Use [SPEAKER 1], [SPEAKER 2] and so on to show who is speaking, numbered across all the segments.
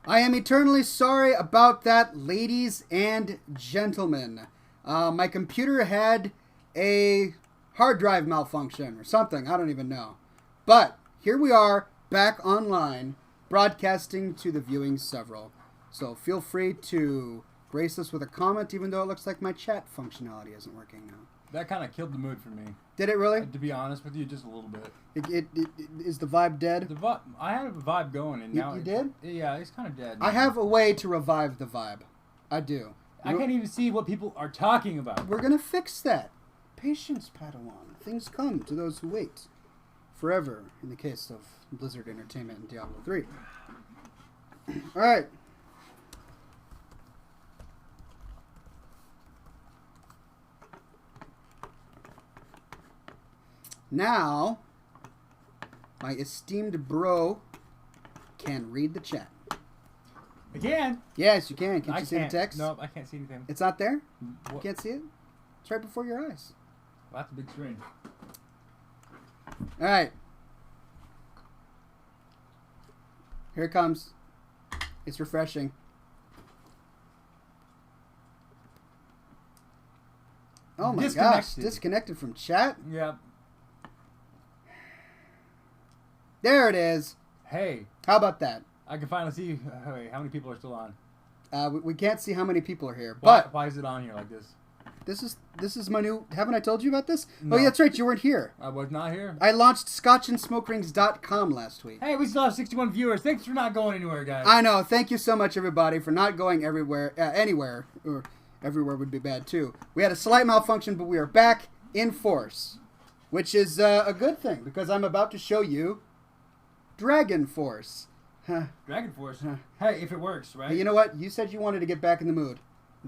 [SPEAKER 1] I am eternally sorry about that, ladies and gentlemen. My computer had a hard drive malfunction or something. I don't even know. But here we are, back online, broadcasting to the viewing several. So feel free to grace us with a comment, even though it looks like my chat functionality isn't working now.
[SPEAKER 2] That kind of killed the mood for me.
[SPEAKER 1] Did it really?
[SPEAKER 2] To be honest with you, just a little bit.
[SPEAKER 1] It is the vibe dead?
[SPEAKER 2] I had a vibe going, and now
[SPEAKER 1] you did?
[SPEAKER 2] Yeah, it's kind of dead.
[SPEAKER 1] I have a way to revive the vibe. I do.
[SPEAKER 2] I can't even see what people are talking about.
[SPEAKER 1] We're gonna fix that. Patience, Padawan. Things come to those who wait. Forever, in the case of Blizzard Entertainment and Diablo 3. All right. Now, my esteemed bro can read the chat.
[SPEAKER 2] I can.
[SPEAKER 1] Yes, you can. Can't you see the text?
[SPEAKER 2] Nope, I can't see anything.
[SPEAKER 1] It's not there?
[SPEAKER 2] What?
[SPEAKER 1] You can't see it? It's right before your eyes.
[SPEAKER 2] Well, that's a big screen.
[SPEAKER 1] All right. Here it comes. It's refreshing. Oh my gosh. Disconnected from chat?
[SPEAKER 2] Yep.
[SPEAKER 1] There it is.
[SPEAKER 2] Hey.
[SPEAKER 1] How about that?
[SPEAKER 2] I can finally see how many people are still on.
[SPEAKER 1] We can't see how many people are here.
[SPEAKER 2] Why is it on here like this?
[SPEAKER 1] This is my new... Haven't I told you about this?
[SPEAKER 2] No.
[SPEAKER 1] Oh, yeah, that's right. You weren't here.
[SPEAKER 2] I was not here.
[SPEAKER 1] I launched scotchandsmokerings.com last week.
[SPEAKER 2] Hey, we still have 61 viewers. Thanks for not going anywhere, guys.
[SPEAKER 1] I know. Thank you so much, everybody, for not going everywhere, anywhere. Or everywhere would be bad, too. We had a slight malfunction, but we are back in force. Which is a good thing, because I'm about to show you Dragon Force.
[SPEAKER 2] Dragon Force? Hey, if it works, right?
[SPEAKER 1] Hey, you know what? You said you wanted to get back in the mood.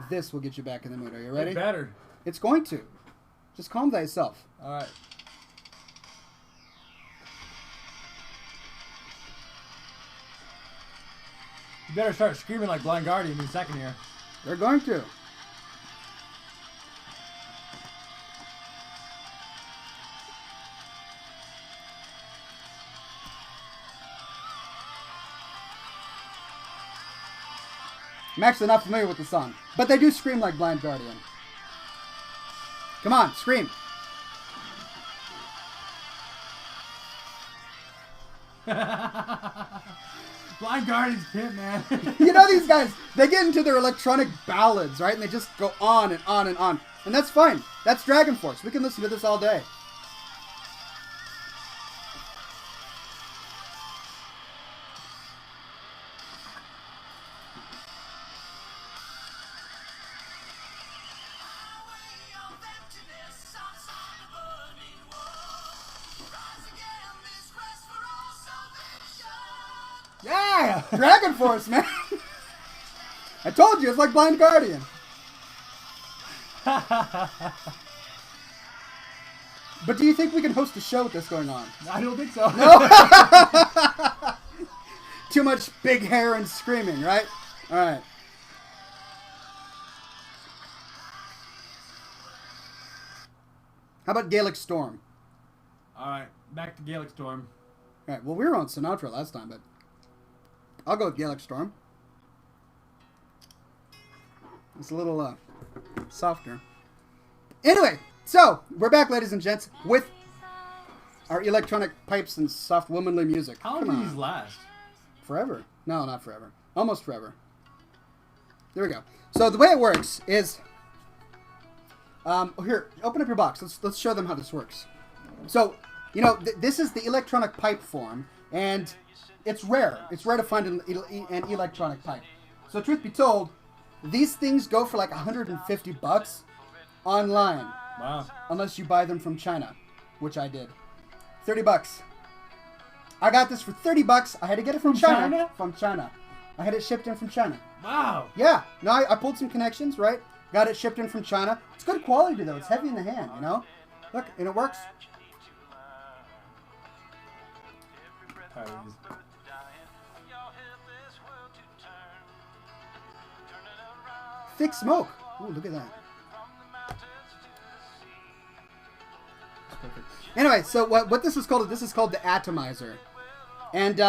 [SPEAKER 1] This will get you back in the mood. Are you ready?
[SPEAKER 2] It better.
[SPEAKER 1] It's going to. Just calm thyself.
[SPEAKER 2] All right. You better start screaming like Blind Guardian in a second here.
[SPEAKER 1] They're going to. I'm actually not familiar with the song, but they do scream like Blind Guardian. Come on, scream.
[SPEAKER 2] Blind Guardian's pimp, man.
[SPEAKER 1] You know these guys, they get into their electronic ballads, right? And they just go on and on and on. And that's fine. That's Dragon Force. We can listen to this all day.
[SPEAKER 2] Yeah!
[SPEAKER 1] Dragon Force, man. I told you, it's like Blind Guardian. But do you think we can host a show with this going on?
[SPEAKER 2] I don't think so.
[SPEAKER 1] No? Too much big hair and screaming, right? All right. How about Gaelic Storm?
[SPEAKER 2] All right, back to Gaelic Storm.
[SPEAKER 1] All right, well, we were on Sinatra last time, but I'll go with Gaelic Storm. It's a little softer. Anyway, so we're back, ladies and gents, with our electronic pipes and soft womanly music.
[SPEAKER 2] How long do these last?
[SPEAKER 1] Forever. No, not forever. Almost forever. There we go. So the way it works is... here, open up your box. Let's show them how this works. So, you know, this is the electronic pipe form, and it's rare. It's rare to find an electronic pipe. So, truth be told, these things go for like $150 online.
[SPEAKER 2] Wow.
[SPEAKER 1] Unless you buy them from China, which I did. $30. I got this for $30. I had to get it from China. From China. I had it shipped in from China.
[SPEAKER 2] Wow.
[SPEAKER 1] Yeah. No, I pulled some connections, right? Got it shipped in from China. It's good quality, though. It's heavy in the hand, you know? Look, and it works. Thick smoke. Ooh, look at that. Perfect. Anyway, so what this is called the atomizer. And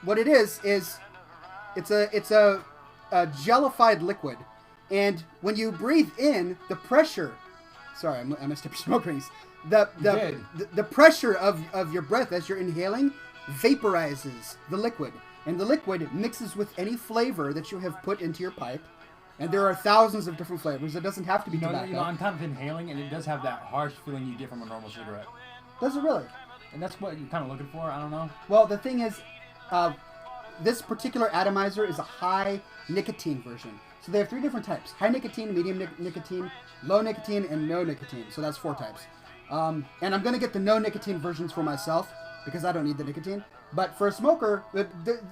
[SPEAKER 1] what it is a jellified liquid, and when you breathe in, the pressure. Sorry, I messed up your smoke rings. The pressure of your breath as you're inhaling vaporizes the liquid, and the liquid mixes with any flavor that you have put into your pipe. And there are thousands of different flavors. It doesn't have to be tobacco.
[SPEAKER 2] I'm kind of inhaling, and it does have that harsh feeling you get from a normal cigarette.
[SPEAKER 1] Does it really?
[SPEAKER 2] And that's what you're kind of looking for. I don't know.
[SPEAKER 1] Well, the thing is, this particular atomizer is a high nicotine version. So they have 3 different types: high nicotine, medium nicotine, low nicotine, and no nicotine. So that's 4 types. And I'm going to get the no nicotine versions for myself because I don't need the nicotine. But for a smoker,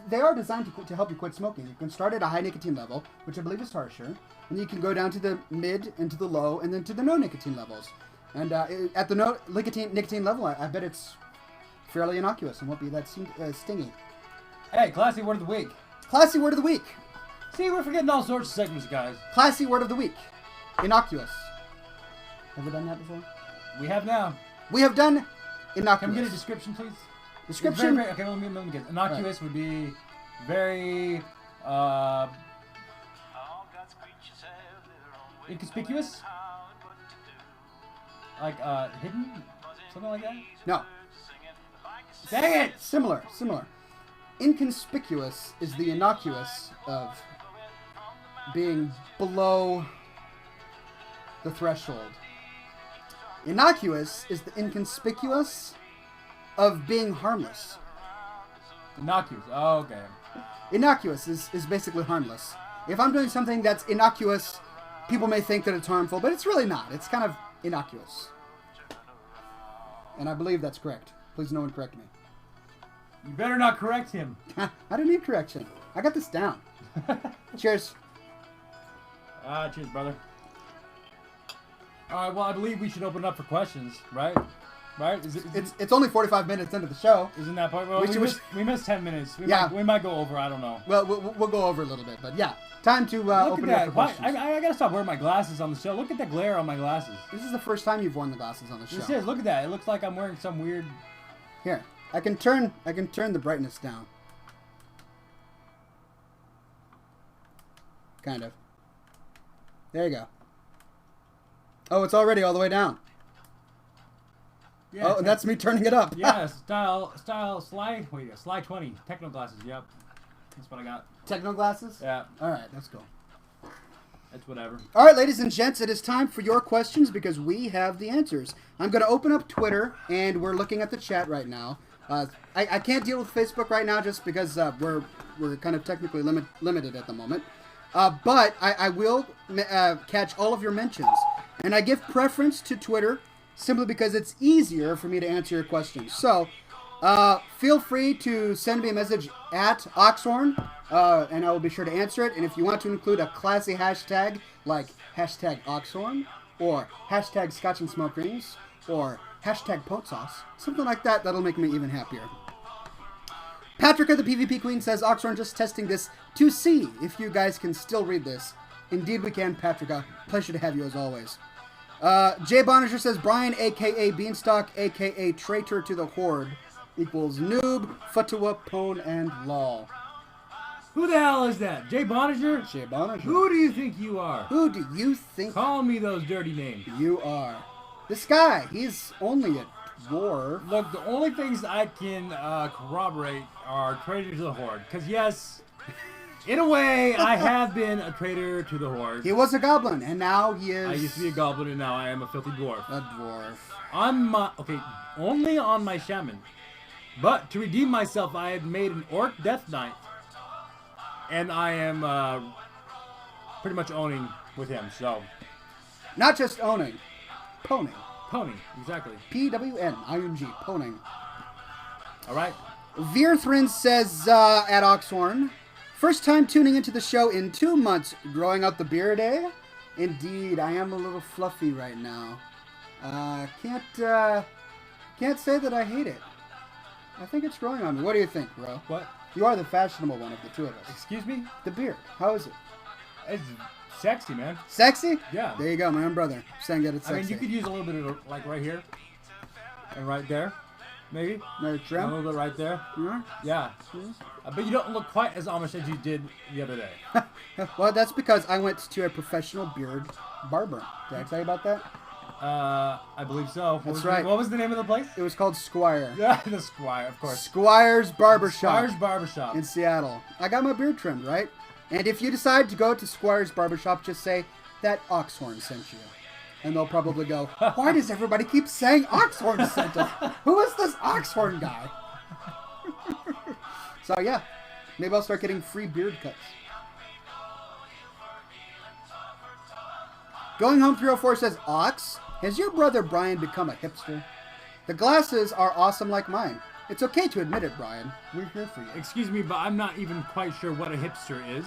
[SPEAKER 1] they are designed to help you quit smoking. You can start at a high nicotine level, which I believe is harsher, and you can go down to the mid and to the low, and then to the no nicotine levels. And at the no nicotine level, I bet it's fairly innocuous and won't be that stingy.
[SPEAKER 2] Hey, classy word of the week.
[SPEAKER 1] Classy word of the week.
[SPEAKER 2] See, we're forgetting all sorts of segments, guys.
[SPEAKER 1] Classy word of the week. Innocuous. Have we done that before?
[SPEAKER 2] We have now.
[SPEAKER 1] We have done innocuous.
[SPEAKER 2] Can we get a description, please?
[SPEAKER 1] Description?
[SPEAKER 2] Okay, let me get. Innocuous would be very inconspicuous, like hidden, something like that.
[SPEAKER 1] No.
[SPEAKER 2] Dang it!
[SPEAKER 1] Similar. Inconspicuous is the innocuous of being below the threshold. Innocuous is the inconspicuous of being harmless.
[SPEAKER 2] Innocuous. Oh, okay.
[SPEAKER 1] Innocuous is basically harmless. If I'm doing something that's innocuous, people may think that it's harmful, but it's really not. It's kind of innocuous. And I believe that's correct. Please no one correct me.
[SPEAKER 2] You better not correct him.
[SPEAKER 1] I don't need correction. I got this down. Cheers.
[SPEAKER 2] Cheers, brother. All right, well, I believe we should open up for questions, right? Right?
[SPEAKER 1] It's only 45 minutes into the show.
[SPEAKER 2] Isn't that part? Well, we missed 10 minutes. We might go over. I don't know.
[SPEAKER 1] Well, we'll go over a little bit, but yeah, time to open up for questions.
[SPEAKER 2] I gotta stop wearing my glasses on the show. Look at the glare on my glasses.
[SPEAKER 1] This is the first time you've worn the glasses on the show.
[SPEAKER 2] This is. Look at that. It looks like I'm wearing some weird.
[SPEAKER 1] Here, I can turn the brightness down. Kind of. There you go. Oh, it's already all the way down. Yeah, and that's me turning it up.
[SPEAKER 2] Yeah, style, Sly 20, techno glasses, yep. That's what I got.
[SPEAKER 1] Techno glasses?
[SPEAKER 2] Yeah.
[SPEAKER 1] Alright, that's cool.
[SPEAKER 2] That's whatever.
[SPEAKER 1] Alright, ladies and gents, it is time for your questions because we have the answers. I'm going to open up Twitter, and we're looking at the chat right now. I can't deal with Facebook right now just because we're kind of technically limited at the moment. But I will catch all of your mentions. And I give preference to Twitter simply because it's easier for me to answer your questions. So, feel free to send me a message at Oxhorn, and I will be sure to answer it. And if you want to include a classy hashtag, like hashtag Oxhorn, or hashtag Scotch and Smoke Rings, or hashtag Pote Sauce, something like that, that'll make me even happier. Patrick of the PvP Queen says, Oxhorn, just testing this to see if you guys can still read this. Indeed we can, Patrick. Pleasure to have you as always. Jay Boninger says, Brian, a.k.a. Beanstalk, a.k.a. Traitor to the Horde, equals noob, fatwa, pwn, and lol.
[SPEAKER 2] Who the hell is that? Jay Boninger?
[SPEAKER 1] Jay Boninger.
[SPEAKER 2] Who do you think you are?
[SPEAKER 1] Who do you think?
[SPEAKER 2] Call me those dirty names.
[SPEAKER 1] You are. This guy, he's only a dwarf.
[SPEAKER 2] Look, the only things I can corroborate are Traitor to the Horde. Because yes, in a way, I have been a traitor to the Horde.
[SPEAKER 1] He was a goblin, and now he is...
[SPEAKER 2] I used to be a goblin, and now I am a filthy dwarf.
[SPEAKER 1] A dwarf.
[SPEAKER 2] Only on my shaman. But to redeem myself, I had made an orc death knight. And I am pretty much owning with him, so...
[SPEAKER 1] Not just owning. Poning.
[SPEAKER 2] Pony, exactly.
[SPEAKER 1] P-W-N-I-N-G. Poning.
[SPEAKER 2] Alright.
[SPEAKER 1] Veerthrin says, at Oxhorn... First time tuning into the show in 2 months. Growing out the beard, eh? Indeed, I am a little fluffy right now. Can't say that I hate it. I think it's growing on me. What do you think, bro?
[SPEAKER 2] What?
[SPEAKER 1] You are the fashionable one of the two of us.
[SPEAKER 2] Excuse me?
[SPEAKER 1] The beard. How is it?
[SPEAKER 2] It's sexy, man.
[SPEAKER 1] Sexy?
[SPEAKER 2] Yeah.
[SPEAKER 1] There you go, my own brother. Saying that it's sexy.
[SPEAKER 2] I mean, you could use a little bit of, like, right here. And right there. maybe.
[SPEAKER 1] Another
[SPEAKER 2] A
[SPEAKER 1] trim.
[SPEAKER 2] little bit right there.
[SPEAKER 1] Yeah.
[SPEAKER 2] Yeah. But you don't look quite as Amish as you did the other day.
[SPEAKER 1] Well, that's because I went to a professional beard barber. Did I tell you about that?
[SPEAKER 2] I believe so.
[SPEAKER 1] That's right.
[SPEAKER 2] What was the name of the place?
[SPEAKER 1] It was called Squire.
[SPEAKER 2] Yeah, the Squire, of course.
[SPEAKER 1] Squire's Barbershop.
[SPEAKER 2] Squire's Barbershop.
[SPEAKER 1] In Seattle. I got my beard trimmed, right? And if you decide to go to Squire's Barbershop, just say that Oxhorn sent you. And they'll probably go, why does everybody keep saying Oxhorn sent us? Who is this Oxhorn guy? So yeah, maybe I'll start getting free beard cuts. Going Home 304 says, Ox, has your brother Brian become a hipster? The glasses are awesome like mine. It's okay to admit it, Brian. We're here for you.
[SPEAKER 2] Excuse me, but I'm not even quite sure what a hipster is.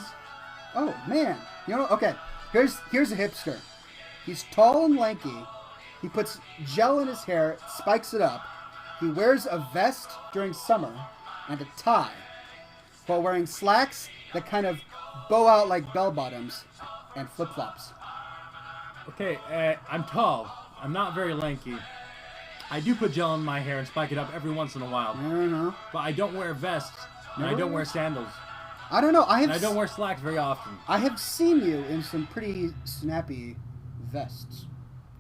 [SPEAKER 1] Oh, man. You know, okay. Here's a hipster. He's tall and lanky. He puts gel in his hair, spikes it up. He wears a vest during summer and a tie while wearing slacks that kind of bow out like bell bottoms and flip-flops.
[SPEAKER 2] Okay, I'm tall. I'm not very lanky. I do put gel in my hair and spike it up every once in a while.
[SPEAKER 1] I don't know.
[SPEAKER 2] But I don't wear vests. And I don't wear sandals.
[SPEAKER 1] I don't know.
[SPEAKER 2] And I don't wear slacks very often.
[SPEAKER 1] I have seen you in some pretty snappy vests.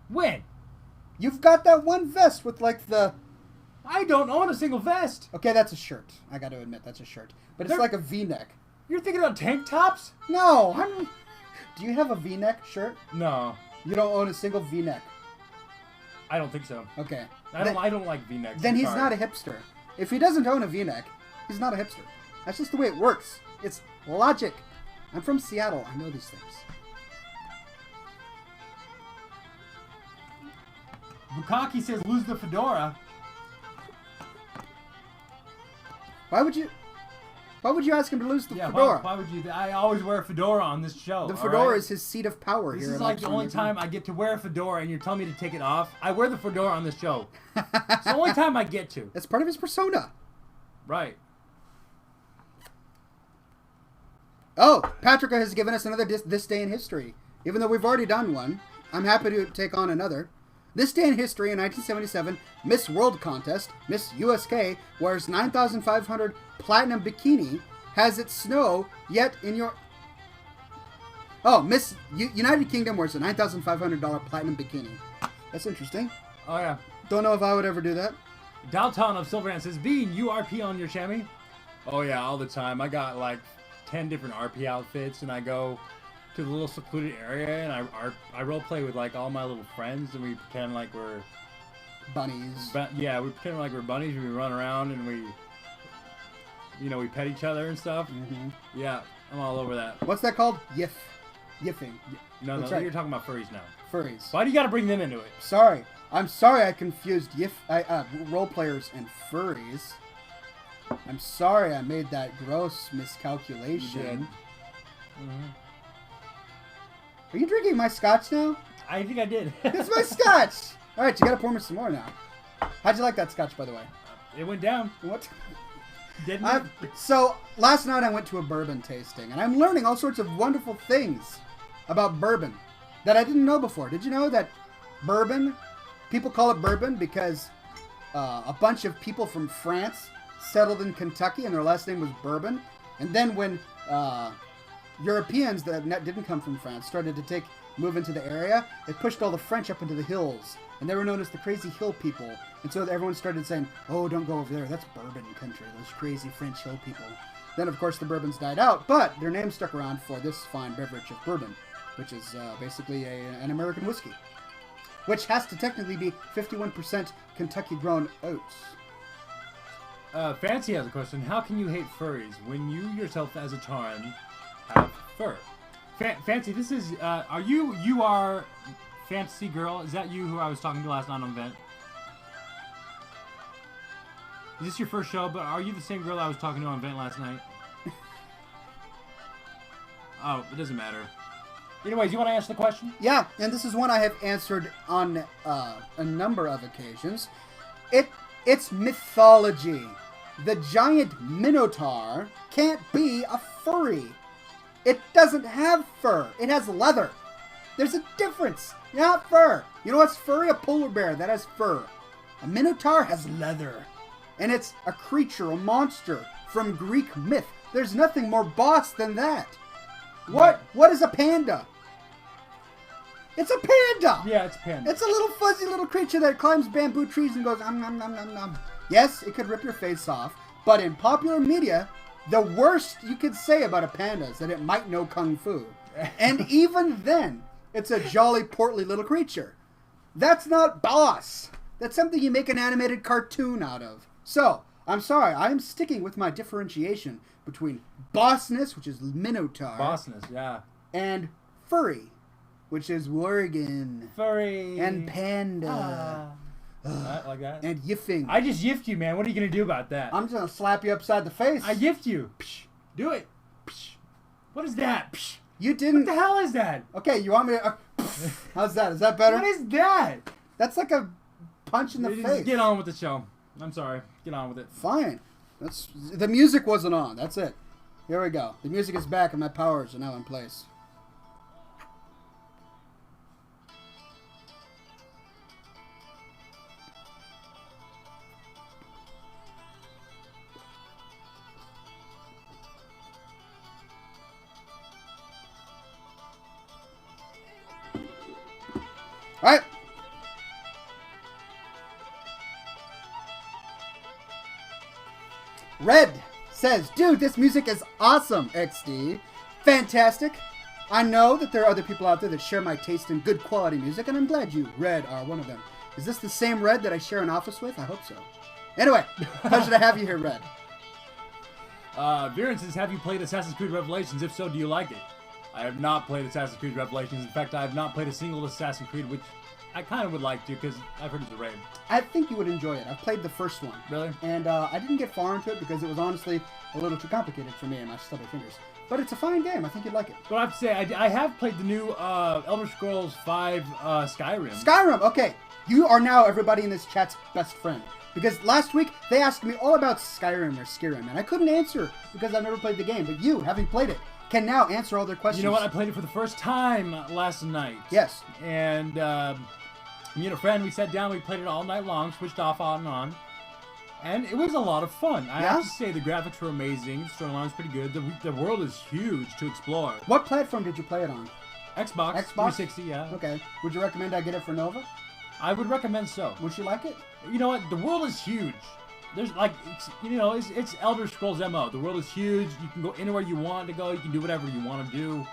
[SPEAKER 2] When?
[SPEAKER 1] You've got that one vest with like the...
[SPEAKER 2] I don't own a single vest.
[SPEAKER 1] Okay, that's a shirt. I got to admit, that's a shirt. But it's like a V-neck.
[SPEAKER 2] You're thinking about tank tops?
[SPEAKER 1] No, Do you have a V-neck shirt?
[SPEAKER 2] No.
[SPEAKER 1] You don't own a single V-neck.
[SPEAKER 2] I don't think so.
[SPEAKER 1] Okay.
[SPEAKER 2] I don't like V-necks.
[SPEAKER 1] Then he's not a hipster. If he doesn't own a V-neck, he's not a hipster. That's just the way it works. It's logic. I'm from Seattle. I know these things.
[SPEAKER 2] Bukaki says lose the fedora.
[SPEAKER 1] Why would you ask him to lose the fedora?
[SPEAKER 2] Why would you? I always wear a fedora on this show.
[SPEAKER 1] The fedora is his seat of power here.
[SPEAKER 2] This is like the only time I get to wear a fedora, and you're telling me to take it off. I wear the fedora on this show. It's the only time I get to.
[SPEAKER 1] That's part of his persona.
[SPEAKER 2] Right.
[SPEAKER 1] Oh, Patrick has given us another This Day in History. Even though we've already done one, I'm happy to take on another. This day in history, in 1977, Miss World Contest, Miss USK, wears 9,500 platinum bikini, has it snow, yet in your... Oh, Miss United Kingdom wears a $9,500 platinum bikini. That's interesting.
[SPEAKER 2] Oh, yeah.
[SPEAKER 1] Don't know if I would ever do that.
[SPEAKER 2] Dalton of Silverhand says, Bean, you RP on your chamois? Oh, yeah, all the time. I got like 10 different RP outfits, and I go to the little secluded area, and I role play with like all my little friends, and we pretend like we're
[SPEAKER 1] bunnies.
[SPEAKER 2] Yeah, we pretend like we're bunnies, and we run around, and we pet each other and stuff.
[SPEAKER 1] Mm-hmm.
[SPEAKER 2] Yeah, I'm all over that.
[SPEAKER 1] What's that called? Yiffing.
[SPEAKER 2] No,
[SPEAKER 1] right.
[SPEAKER 2] You're talking about furries now.
[SPEAKER 1] Furries.
[SPEAKER 2] Why do you got to bring them into it?
[SPEAKER 1] Sorry. I'm sorry I confused role players and furries. I'm sorry I made that gross miscalculation.
[SPEAKER 2] You did.
[SPEAKER 1] Mm-hmm. Are you drinking my scotch now?
[SPEAKER 2] I think I did.
[SPEAKER 1] It's my scotch! Alright, you gotta pour me some more now. How'd you like that scotch, by the way?
[SPEAKER 2] It went down.
[SPEAKER 1] What?
[SPEAKER 2] Didn't it?
[SPEAKER 1] So, last night I went to a bourbon tasting, and I'm learning all sorts of wonderful things about bourbon that I didn't know before. Did you know that bourbon, people call it bourbon because a bunch of people from France settled in Kentucky and their last name was Bourbon? And then when Europeans that didn't come from France started to move into the area, it pushed all the French up into the hills, and they were known as the crazy hill people. And so everyone started saying, oh, don't go over there, that's bourbon country, those crazy French hill people. Then of course the bourbons died out, but their name stuck around for this fine beverage of bourbon, which is basically an American whiskey, which has to technically be 51% Kentucky grown oats.
[SPEAKER 2] Fancy has a question. How can you hate furries when you yourself as a Tauren have fur? Fancy, this is, you are Fantasy Girl. Is that you who I was talking to last night on Vent? Is this your first show? But are you the same girl I was talking to on Vent last night? Oh, it doesn't matter. Anyways, you want to answer the question?
[SPEAKER 1] Yeah, and this is one I have answered on a number of occasions. It's mythology. The giant minotaur can't be a furry. It doesn't have fur. It has leather. There's a difference. Not fur. You know what's furry? A polar bear. That has fur. A minotaur has leather. And it's a creature, a monster from Greek myth. There's nothing more boss than that. What is a panda? It's a panda!
[SPEAKER 2] Yeah, it's a panda.
[SPEAKER 1] It's a little fuzzy little creature that climbs bamboo trees and goes nom nom nom nom nom. Yes, it could rip your face off, but in popular media, the worst you could say about a panda is that it might know kung fu. And even then, it's a jolly, portly little creature. That's not boss. That's something you make an animated cartoon out of. So, I'm sorry, I'm sticking with my differentiation between bossness, which is Minotaur.
[SPEAKER 2] Bossness, yeah.
[SPEAKER 1] And furry, which is Worgen.
[SPEAKER 2] Furry.
[SPEAKER 1] And panda.
[SPEAKER 2] Like that?
[SPEAKER 1] And yiffing.
[SPEAKER 2] I just yiffed you, man. What are you going to do about that?
[SPEAKER 1] I'm just going to slap you upside the face.
[SPEAKER 2] I yiffed you. Psh, do it. Psh. What is that? Psh.
[SPEAKER 1] You didn't...
[SPEAKER 2] What the hell is that?
[SPEAKER 1] Okay, you want me to... how's that? Is that better?
[SPEAKER 2] What is that?
[SPEAKER 1] That's like a punch in the face.
[SPEAKER 2] Just get on with the show. I'm sorry. Get on with it.
[SPEAKER 1] Fine. The music wasn't on. That's it. Here we go. The music is back and my powers are now in place. All right. Red says, dude, this music is awesome, XD. Fantastic. I know that there are other people out there that share my taste in good quality music, and I'm glad you, Red, are one of them. Is this the same Red that I share an office with? I hope so. Anyway, pleasure to have you here, Red.
[SPEAKER 2] Viren says, have you played Assassin's Creed Revelations? If so, do you like it? I have not played Assassin's Creed Revelations. In fact, I have not played a single Assassin's Creed, which I kind of would like to because I've heard it's a rave.
[SPEAKER 1] I think you would enjoy it. I've played the first one.
[SPEAKER 2] Really?
[SPEAKER 1] And I didn't get far into it because it was honestly a little too complicated for me and my stubby fingers. But it's a fine game. I think you'd like it.
[SPEAKER 2] But I have to say, I have played the new Elder Scrolls V Skyrim.
[SPEAKER 1] Skyrim! Okay. You are now everybody in this chat's best friend. Because last week, they asked me all about Skyrim or Skyrim, and I couldn't answer because I've never played the game. But you, having played it, can now answer all their questions.
[SPEAKER 2] You know what? I played it for the first time last night.
[SPEAKER 1] Yes.
[SPEAKER 2] And me and a friend, we sat down, we played it all night long, switched off on and on. And it was a lot of fun. I have to say, the graphics were amazing. The storyline was pretty good. The world is huge to explore.
[SPEAKER 1] What platform did you play it on?
[SPEAKER 2] Xbox 360, yeah.
[SPEAKER 1] Okay. Would you recommend I get it for Nova?
[SPEAKER 2] I would recommend so.
[SPEAKER 1] Would you like it?
[SPEAKER 2] You know what? The world is huge. There's like, it's Elder Scrolls MO. The world is huge. You can go anywhere you want to go. You can do whatever you want to do.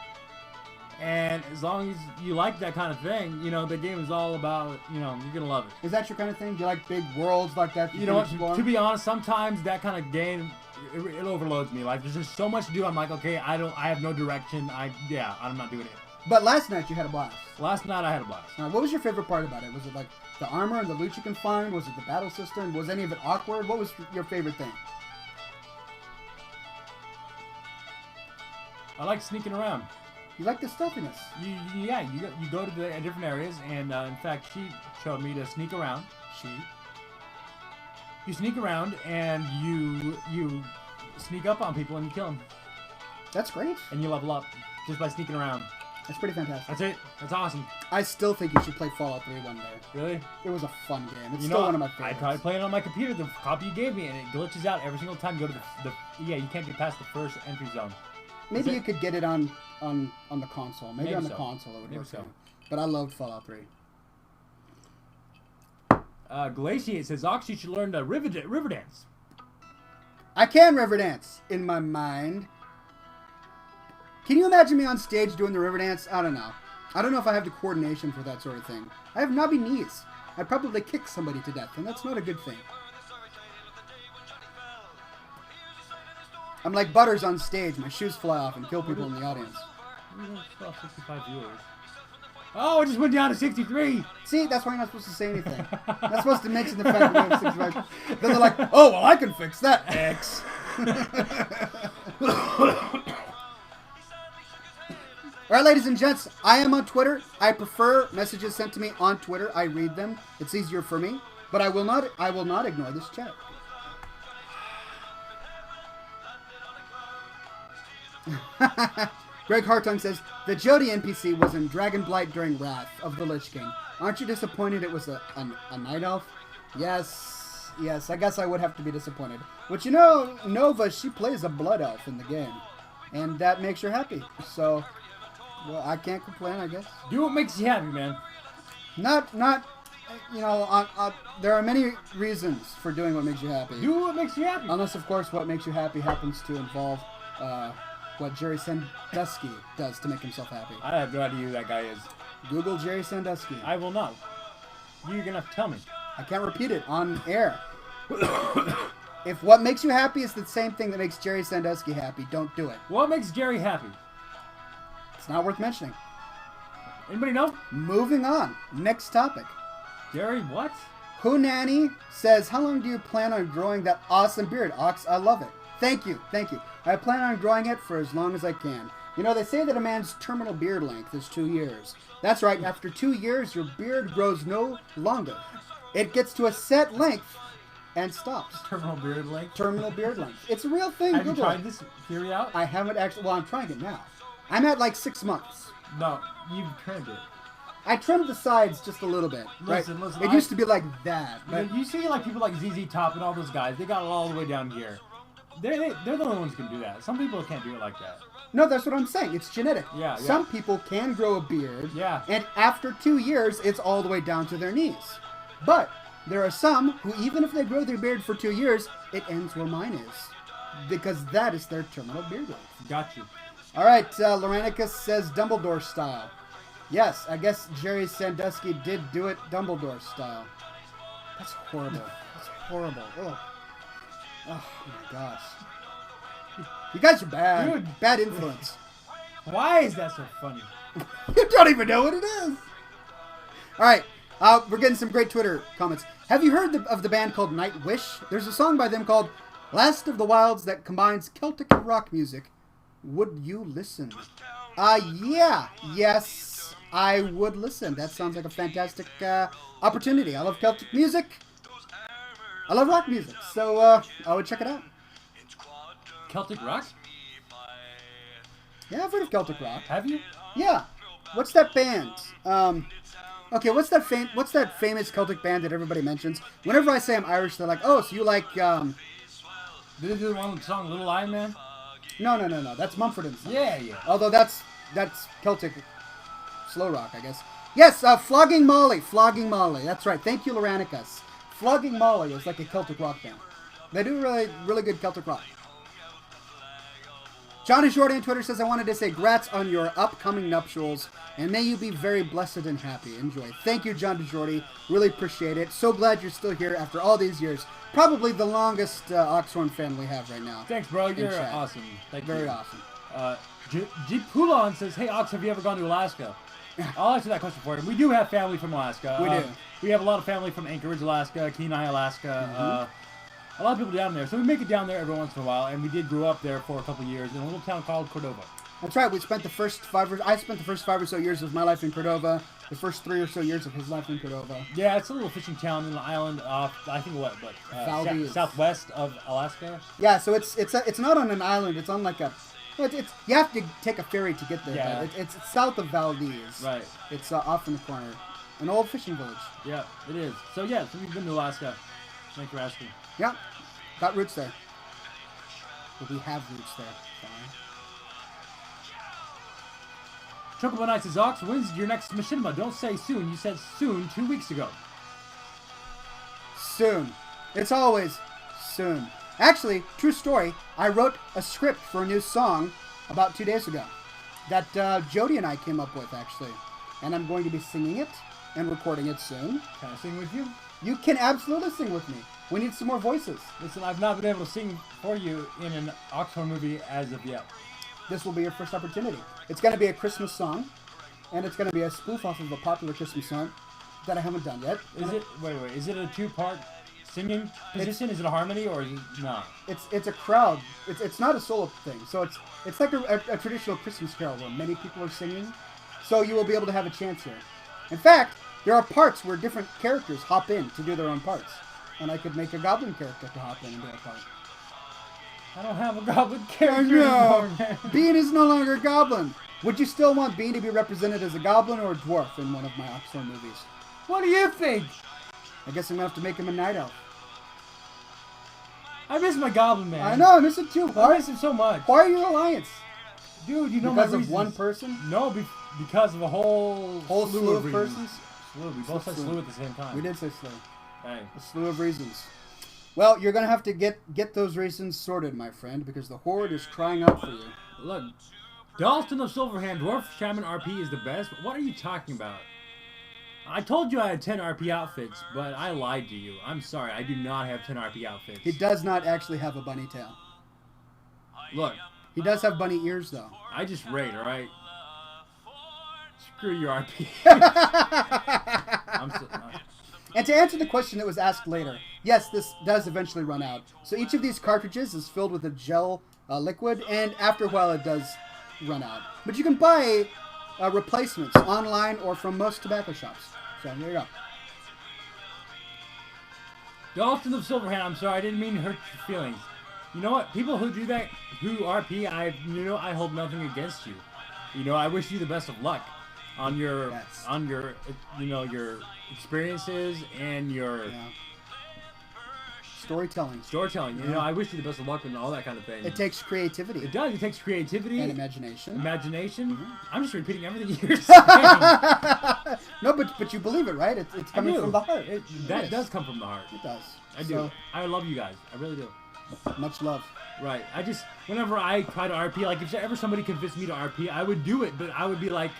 [SPEAKER 2] And as long as you like that kind of thing, the game is all about, you're going to love it.
[SPEAKER 1] Is that your kind of thing? Do you like big worlds like that?
[SPEAKER 2] You know what? To be honest, sometimes that kind of game, it overloads me. Like, there's just so much to do. I'm like, okay, I have no direction. I'm not doing it.
[SPEAKER 1] But last night you had a blast.
[SPEAKER 2] Last night I had a blast.
[SPEAKER 1] Now, what was your favorite part about it? Was it like the armor and the loot you can find? Was it the battle system? Was any of it awkward? What was your favorite thing?
[SPEAKER 2] I like sneaking around.
[SPEAKER 1] You like the stealthiness.
[SPEAKER 2] You go to the different areas, and in fact, she showed me to sneak around. You sneak around, and you sneak up on people, and you kill them.
[SPEAKER 1] That's great.
[SPEAKER 2] And you level up just by sneaking around.
[SPEAKER 1] That's pretty fantastic.
[SPEAKER 2] That's it. That's awesome.
[SPEAKER 1] I still think you should play Fallout 3 one day.
[SPEAKER 2] Really?
[SPEAKER 1] It was a fun game. It's still one of my favorites.
[SPEAKER 2] I tried playing it on my computer, the copy you gave me, and it glitches out every single time you go to you can't get past the first entry zone.
[SPEAKER 1] Maybe you could get it on the console. Maybe on the console it would work.
[SPEAKER 2] So.
[SPEAKER 1] But I loved Fallout 3.
[SPEAKER 2] Glaciate says, Ox, you should learn the river dance.
[SPEAKER 1] I can river dance in my mind. Can you imagine me on stage doing the river dance? I don't know. I don't know if I have the coordination for that sort of thing. I have knobby knees. I'd probably kick somebody to death, and that's not a good thing. I'm like Butters on stage. My shoes fly off and kill people in the audience.
[SPEAKER 2] 65 viewers. Oh, it just went down to 63.
[SPEAKER 1] See, that's why you're not supposed to say anything. You're not supposed to mention the fact that we have 65. Then they're like, oh, well, I can fix that. X. All right, ladies and gents, I am on Twitter. I prefer messages sent to me on Twitter. I read them. It's easier for me. But I will not ignore this chat. Greg Hartung says, the Jody NPC was in Dragonblight during Wrath of the Lich King. Aren't you disappointed it was a night elf? Yes. Yes, I guess I would have to be disappointed. But you know, Nova, she plays a blood elf in the game. And that makes her happy. So, well, I can't complain, I guess.
[SPEAKER 2] Do what makes you happy, man.
[SPEAKER 1] Not, you know, there are many reasons for doing what makes you happy.
[SPEAKER 2] Do what makes you happy.
[SPEAKER 1] Unless, of course, what makes you happy happens to involve what Jerry Sandusky does to make himself happy.
[SPEAKER 2] I have no idea who that guy is.
[SPEAKER 1] Google Jerry Sandusky.
[SPEAKER 2] I will not. You're going to have to tell me.
[SPEAKER 1] I can't repeat it on air. If what makes you happy is the same thing that makes Jerry Sandusky happy, don't do it.
[SPEAKER 2] What makes Jerry happy?
[SPEAKER 1] It's not worth mentioning.
[SPEAKER 2] Anybody know?
[SPEAKER 1] Moving on. Next topic.
[SPEAKER 2] Jerry what?
[SPEAKER 1] Hunani says, how long do you plan on growing that awesome beard, Ox? I love it. Thank you. Thank you. I plan on growing it for as long as I can. You know, they say that a man's terminal beard length is 2 years. That's right. After 2 years, your beard grows no longer. It gets to a set length and stops.
[SPEAKER 2] Terminal beard length?
[SPEAKER 1] Terminal beard length. It's a real thing.
[SPEAKER 2] Have you
[SPEAKER 1] Google
[SPEAKER 2] tried
[SPEAKER 1] it.
[SPEAKER 2] this theory out?
[SPEAKER 1] I haven't actually. Well, I'm trying it now. I'm at like 6 months.
[SPEAKER 2] No, you've trimmed it.
[SPEAKER 1] I trimmed the sides just a little bit.
[SPEAKER 2] Listen,
[SPEAKER 1] right?
[SPEAKER 2] listen.
[SPEAKER 1] It used to be like that.
[SPEAKER 2] You, know, you see like people like ZZ Top and all those guys. They got it all the way down here. They're the only ones who can do that. Some people can't do it like that.
[SPEAKER 1] No, that's what I'm saying. It's genetic.
[SPEAKER 2] Yeah.
[SPEAKER 1] Some people can grow a beard.
[SPEAKER 2] Yeah.
[SPEAKER 1] And after 2 years, it's all the way down to their knees. But there are some who, even if they grow their beard for 2 years, it ends where mine is. Because that is their terminal beard length.
[SPEAKER 2] Got you.
[SPEAKER 1] All right, Loranicus says Dumbledore style. Yes, I guess Jerry Sandusky did do it Dumbledore style. That's horrible. That's horrible. Ugh. Oh my gosh. You guys are bad.
[SPEAKER 2] Dude.
[SPEAKER 1] Bad influence.
[SPEAKER 2] Why is that so funny?
[SPEAKER 1] You don't even know what it is. All right, we're getting some great Twitter comments. Have you heard of the band called Nightwish? There's a song by them called Last of the Wilds that combines Celtic and rock music. Would you listen? Yeah. Yes, I would listen. That sounds like a fantastic opportunity. I love Celtic music. I love rock music. So I would check it out.
[SPEAKER 2] Celtic rock?
[SPEAKER 1] Yeah, I've heard of Celtic rock.
[SPEAKER 2] Have you?
[SPEAKER 1] Yeah. What's that band? Okay, what's that famous Celtic band that everybody mentions? Whenever I say I'm Irish, they're like, oh, so you like,
[SPEAKER 2] Did they do the one with the song Little Iron Man?
[SPEAKER 1] No. That's Mumford & Sons.
[SPEAKER 2] Yeah.
[SPEAKER 1] Although that's Celtic slow rock, I guess. Yes, Flogging Molly. That's right. Thank you, Loranicus. Flogging Molly is like a Celtic rock band. They do really good Celtic rock. Johnny Shorty on Twitter says, I wanted to say grats on your upcoming nuptials, and may you be very blessed and happy. Enjoy. Thank you, John DeJordy. Really appreciate it. So glad you're still here after all these years. Probably the longest Oxhorn fan we have right now.
[SPEAKER 2] Thanks, bro. You're awesome. Thank you.
[SPEAKER 1] Very awesome.
[SPEAKER 2] G. Poulon says, hey, Ox, have you ever gone to Alaska? I'll answer that question for you. We do have family from Alaska.
[SPEAKER 1] We do.
[SPEAKER 2] We have a lot of family from Anchorage, Alaska, Kenai, Alaska. A lot of people down there. So we make it down there every once in a while, and we did grow up there for a couple of years in a little town called Cordova.
[SPEAKER 1] That's right. I spent the first 5 or so years of my life in Cordova. The first 3 or so years of his life in Cordova.
[SPEAKER 2] Yeah, it's a little fishing town in the island off, I think, southwest of Alaska.
[SPEAKER 1] Yeah, so it's not on an island. It's on like a... you have to take a ferry to get there.
[SPEAKER 2] Yeah.
[SPEAKER 1] But it's south of Valdez.
[SPEAKER 2] Right.
[SPEAKER 1] It's off in the corner. An old fishing village.
[SPEAKER 2] Yeah, it is. So we've been to Alaska. Thanks for asking.
[SPEAKER 1] Yeah. Got roots there. But we have roots there.
[SPEAKER 2] Chocobo Knight says, Ox, when's your next Machinima? Don't say soon. You said soon 2 weeks ago.
[SPEAKER 1] Soon. It's always soon. Actually, true story, I wrote a script for a new song about 2 days ago that Jody and I came up with, actually. And I'm going to be singing it and recording it soon.
[SPEAKER 2] Can I sing with you?
[SPEAKER 1] You can absolutely sing with me. We need some more voices.
[SPEAKER 2] Listen, I've not been able to sing for you in an Oxhorn movie as of yet.
[SPEAKER 1] This will be your first opportunity. It's going to be a Christmas song, and it's going to be a spoof off of a popular Christmas song that I haven't done yet.
[SPEAKER 2] Wait, is it a two-part singing position? Is it a harmony, or is it not?
[SPEAKER 1] It's a crowd. It's not a solo thing. So it's like a traditional Christmas carol where many people are singing. So you will be able to have a chance here. In fact, there are parts where different characters hop in to do their own parts. And I could make a goblin character to hop in and do a part.
[SPEAKER 2] I don't have a goblin character anymore, man.
[SPEAKER 1] Bean is no longer a goblin. Would you still want Bean to be represented as a goblin or a dwarf in one of my Oxhorn movies?
[SPEAKER 2] What do you think?
[SPEAKER 1] I guess I'm going to have to make him a night elf.
[SPEAKER 2] I miss my goblin, man.
[SPEAKER 1] I know, I miss it too.
[SPEAKER 2] I miss him so much.
[SPEAKER 1] Why are you alliance?
[SPEAKER 2] Dude, you know
[SPEAKER 1] because
[SPEAKER 2] my
[SPEAKER 1] of
[SPEAKER 2] reasons.
[SPEAKER 1] one person?
[SPEAKER 2] No, because of a whole
[SPEAKER 1] slew of
[SPEAKER 2] reasons.
[SPEAKER 1] persons?
[SPEAKER 2] Slew. We both said slew at the same time.
[SPEAKER 1] We did say slew.
[SPEAKER 2] Hey.
[SPEAKER 1] A slew of reasons. Well, you're going to have to get those reasons sorted, my friend, because the Horde is crying out for you.
[SPEAKER 2] Look, Dalton of Silverhand, Dwarf Shaman RP is the best. What are you talking about? I told you I had 10 RP outfits, but I lied to you. I'm sorry, I do not have 10 RP outfits.
[SPEAKER 1] He does not actually have a bunny tail.
[SPEAKER 2] Look.
[SPEAKER 1] He does have bunny ears, though.
[SPEAKER 2] I just raid, alright? Screw your RP.
[SPEAKER 1] And to answer the question that was asked later, yes, this does eventually run out. So each of these cartridges is filled with a gel liquid, and after a while it does run out. But you can buy replacements online or from most tobacco shops. So there you go.
[SPEAKER 2] Dalton of Silverhand, I'm sorry, I didn't mean to hurt your feelings. You know what? People who do that, who RP, I hold nothing against you. You know, I wish you the best of luck on your, your experiences and your
[SPEAKER 1] storytelling.
[SPEAKER 2] You know, I wish you the best of luck and all that kind of thing.
[SPEAKER 1] It takes creativity.
[SPEAKER 2] It does. It takes creativity
[SPEAKER 1] and imagination.
[SPEAKER 2] Mm-hmm. I'm just repeating everything you're saying.
[SPEAKER 1] No, but you believe it, right? It's coming from the heart.
[SPEAKER 2] That does come from the heart.
[SPEAKER 1] It does.
[SPEAKER 2] I do. I love you guys. I really do.
[SPEAKER 1] Much love.
[SPEAKER 2] Right. Whenever I try to RP, like if ever somebody convinced me to RP, I would do it, but I would be like,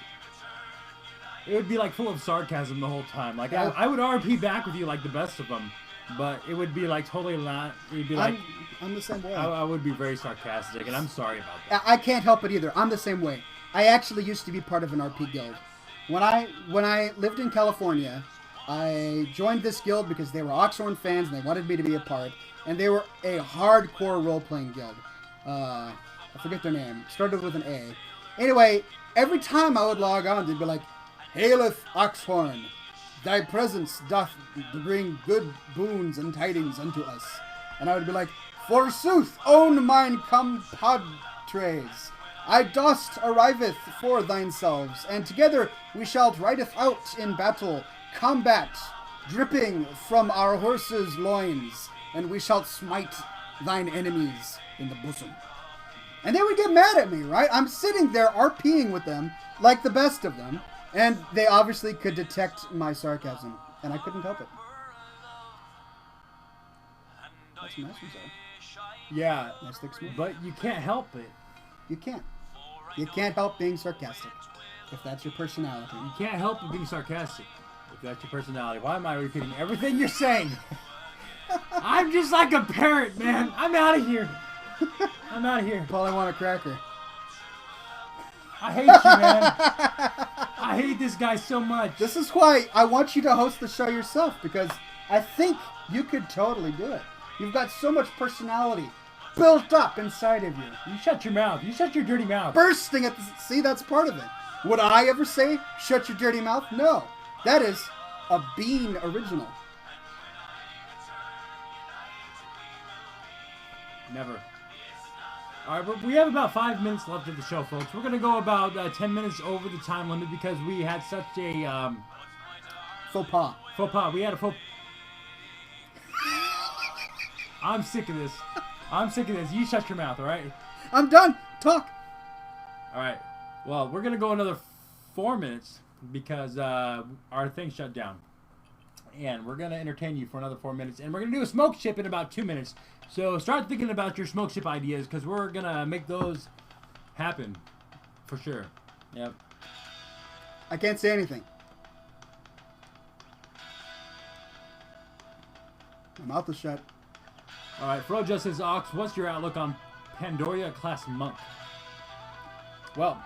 [SPEAKER 2] it would be like full of sarcasm the whole time. Like I would RP back with you like the best of them, but it would be like totally not. It'd be like
[SPEAKER 1] I'm the same way.
[SPEAKER 2] I would be very sarcastic, and I'm sorry about that.
[SPEAKER 1] I can't help it either. I'm the same way. I actually used to be part of an RP guild. When I lived in California, I joined this guild because they were Oxhorn fans and they wanted me to be a part. And they were a hardcore role-playing guild. I forget their name. Started with an A. Anyway, every time I would log on, they'd be like, "Haileth Oxhorn, thy presence doth bring good boons and tidings unto us." And I would be like, "Forsooth, own mine compadres, I dost arriveth for thine selves, and together we shall rideth out in battle, combat, dripping from our horses' loins, and we shall smite thine enemies in the bosom." And they would get mad at me, right? I'm sitting there RPing with them, like the best of them, and they obviously could detect my sarcasm, and I couldn't help it. That's a nice one, sir.
[SPEAKER 2] Yeah,
[SPEAKER 1] nice thick smoke.
[SPEAKER 2] But you can't help it.
[SPEAKER 1] You can't. You can't help being sarcastic, if that's your personality.
[SPEAKER 2] You can't help but being sarcastic, if that's your personality. Why am I repeating everything you're saying? I'm just like a parrot, man. I'm out of here. I'm out of here.
[SPEAKER 1] Paul, I want a cracker.
[SPEAKER 2] I hate you, man. I hate this guy so much.
[SPEAKER 1] This is why I want you to host the show yourself, because I think you could totally do it. You've got so much personality built up inside of you.
[SPEAKER 2] You shut your mouth. You shut your dirty mouth.
[SPEAKER 1] Bursting at the... See, that's part of it. Would I ever say, "Shut your dirty mouth"? No. That is a Bean original.
[SPEAKER 2] Never. All right, we have about 5 minutes left of the show, folks. We're going to go about 10 minutes over the time limit because we had such a...
[SPEAKER 1] Faux pas.
[SPEAKER 2] Faux pas. We had a faux... I'm sick of this. I'm sick of this. You shut your mouth, all right?
[SPEAKER 1] I'm done. Talk.
[SPEAKER 2] All right. Well, we're going to go another 4 minutes because our thing shut down. And we're going to entertain you for another 4 minutes. And we're going to do a smoke chip in about 2 minutes. So start thinking about your smoke chip ideas because we're going to make those happen for sure. Yep.
[SPEAKER 1] I can't say anything. My mouth is shut.
[SPEAKER 2] All right. Fro Justice Ox, what's your outlook on Pandoria class monk? Well,